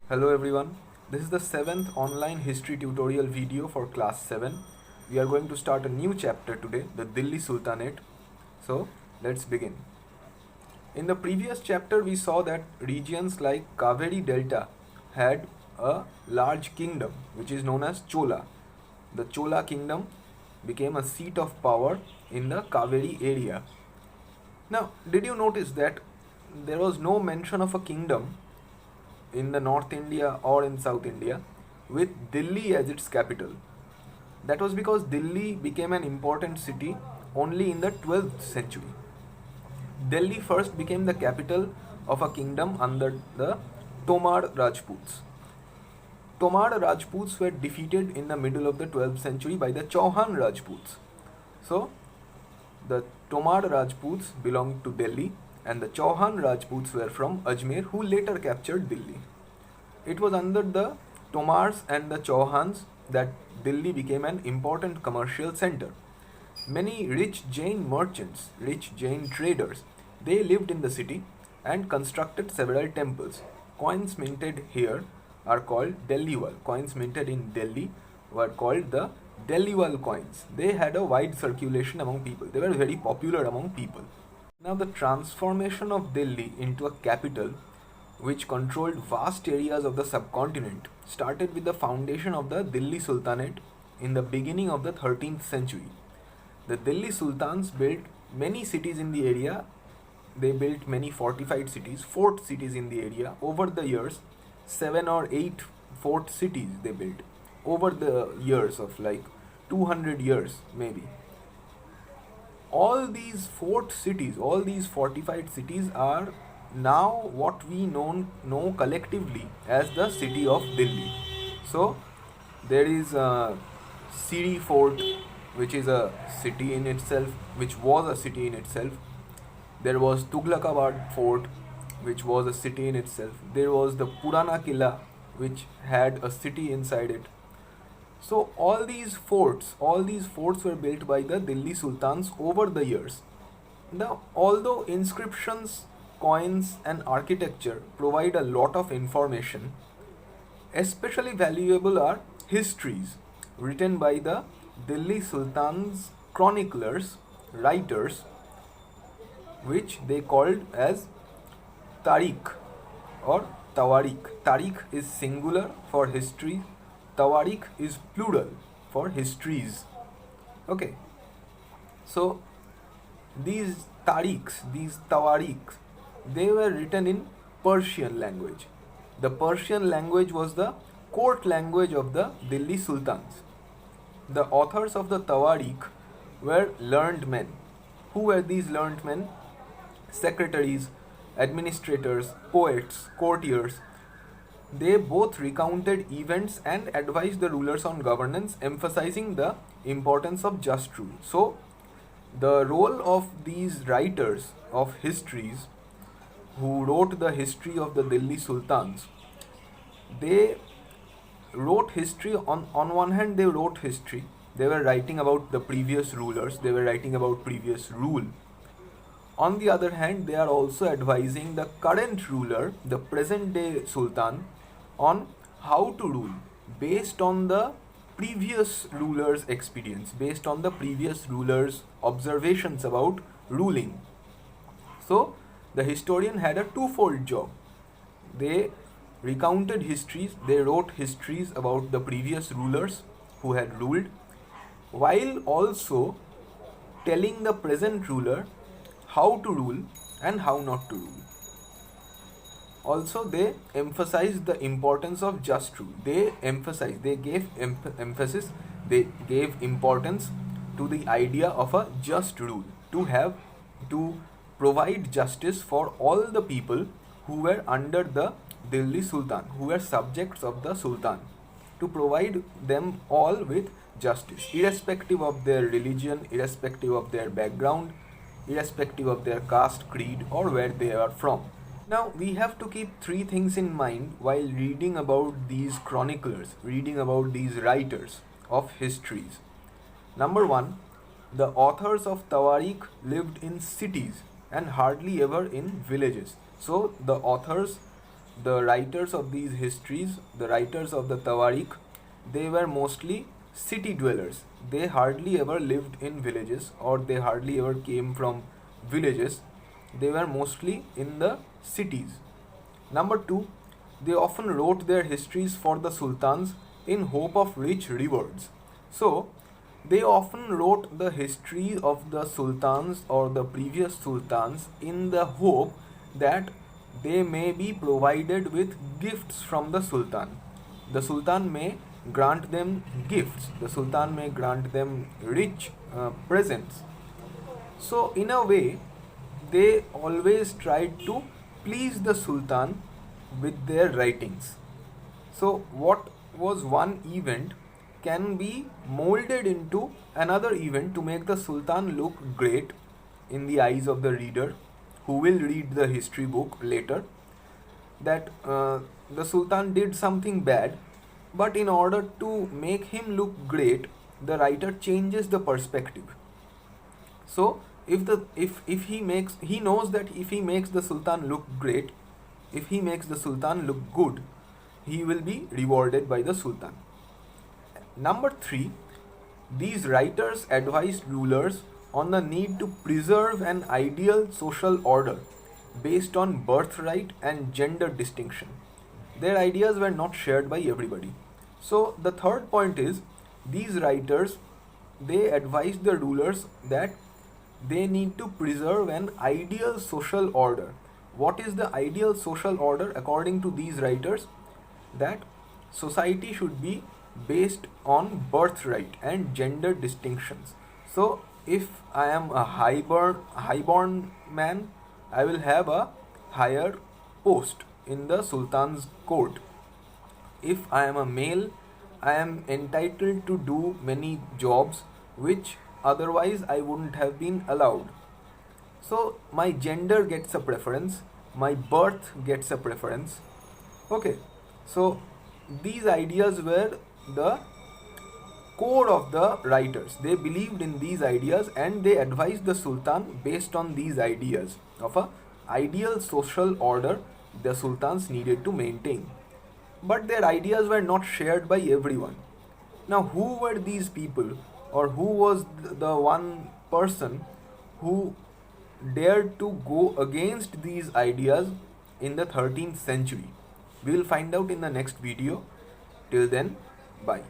Hello everyone, this is the 7th online history tutorial video for class 7. We are going to start a new chapter today, the Delhi Sultanate. So let's begin. In the previous chapter we saw that regions like Kaveri Delta had a large kingdom which is known as Chola. The Chola kingdom became a seat of power in the Kaveri area. Now, did you notice that there was no mention of a kingdom in the North India or in South India with Delhi as its capital? That was because Delhi became an important city only in the 12th century. Delhi first became the capital of a kingdom under the Tomar Rajputs. Tomar Rajputs were defeated in the middle of the 12th century by the Chauhan Rajputs. So, the Tomar Rajputs belonged to Delhi and the Chauhan Rajputs were from Ajmer, who later captured Delhi. It was under the Tomars and the Chauhans that Delhi became an important commercial center. Many rich Jain merchants, rich Jain traders, they lived in the city and constructed several temples. Coins minted here are called Delhiwal. Coins minted in Delhi were called the Delhiwal coins. They had a wide circulation among people. They were very popular among people. Now the transformation of Delhi into a capital which controlled vast areas of the subcontinent started with the foundation of the Delhi Sultanate in the beginning of the 13th century. The Delhi Sultans built many cities in the area. They built many fortified cities, fort cities in the area. Over the years, 7 or 8 fort cities they built. Over the years of like 200 years maybe. All these fort cities, all these fortified cities are now what we know collectively as the city of Delhi. So there is Siri Fort, which is a city in itself, which was a city in itself. There was Tughlakabad Fort, which was a city in itself. There was the Purana Killa, which had a city inside it. So all these forts were built by the Delhi Sultans over the years. Now, although inscriptions, coins and architecture provide a lot of information, especially valuable are histories written by the Delhi Sultan's chroniclers, writers, which they called as Tariq or Tawarik. Tariq is singular for history, Tawarik is plural for histories. Okay, so these tariqs, these tawariqs, they were written in Persian language. The Persian language was the court language of the Delhi Sultans. The authors of the tawariq were learned men. Who were these learned men? Secretaries, administrators, poets, courtiers. They both recounted events and advised the rulers on governance, emphasizing the importance of just rule. So, the role of these writers of histories who wrote the history of the Delhi Sultans, they wrote history. On one hand, they wrote history. They were writing about the previous rulers, they were writing about previous rule. On the other hand, they are also advising the current ruler, the present day Sultan, on how to rule based on the previous ruler's experience, based on the previous ruler's observations about ruling. So, the historian had a twofold job. They recounted histories, they wrote histories about the previous rulers who had ruled, while also telling the present ruler how to rule and how not to rule. Also, they emphasized the importance of just rule. They gave emphasis, they gave importance to the idea of a just rule, to provide justice for all the people who were under the Delhi Sultan, who were subjects of the Sultan, to provide them all with justice, irrespective of their religion, irrespective of their background, irrespective of their caste, creed, or where they are from. Now, we have to keep three things in mind while reading about these chroniclers, reading about these writers of histories. Number one, the authors of Tawariq lived in cities and hardly ever in villages. So, the authors the writers of these histories, the writers of the Tawarikh, they were mostly city dwellers. They hardly ever lived in villages, or they hardly ever came from villages. They were mostly in the cities. Number two, they often wrote their histories for the sultans in hope of rich rewards. So, they often wrote the history of the sultans or the previous sultans in the hope that they may be provided with gifts from the sultan. The sultan may grant them gifts, the sultan may grant them rich presents. So, in a way, they always tried to please the sultan with their writings. So, what was one event can be molded into another event to make the sultan look great in the eyes of the reader who will read the history book later. That the sultan did something bad, but in order to make him look great, the writer changes the perspective. So if he knows that if he makes the sultan look great, if he makes the sultan look good, he will be rewarded by the sultan. Number 3, these writers advised rulers on the need to preserve an ideal social order based on birthright and gender distinction. Their ideas were not shared by everybody. So the third point is, these writers, they advised the rulers that they need to preserve an ideal social order. What is the ideal social order according to these writers? That society should be based on birthright and gender distinctions. So if I am a highborn man, I will have a higher post in the sultan's court. If I am a male, I am entitled to do many jobs which otherwise I wouldn't have been allowed. So my gender gets a preference, my birth gets a preference. Okay, so these ideas were the core of the writers. They believed in these ideas and they advised the sultan based on these ideas of a ideal social order the sultans needed to maintain. But their ideas were not shared by everyone. Now, who were these people, or who was the one person who dared to go against these ideas in the 13th century? We will find out in the next video. Till then, bye.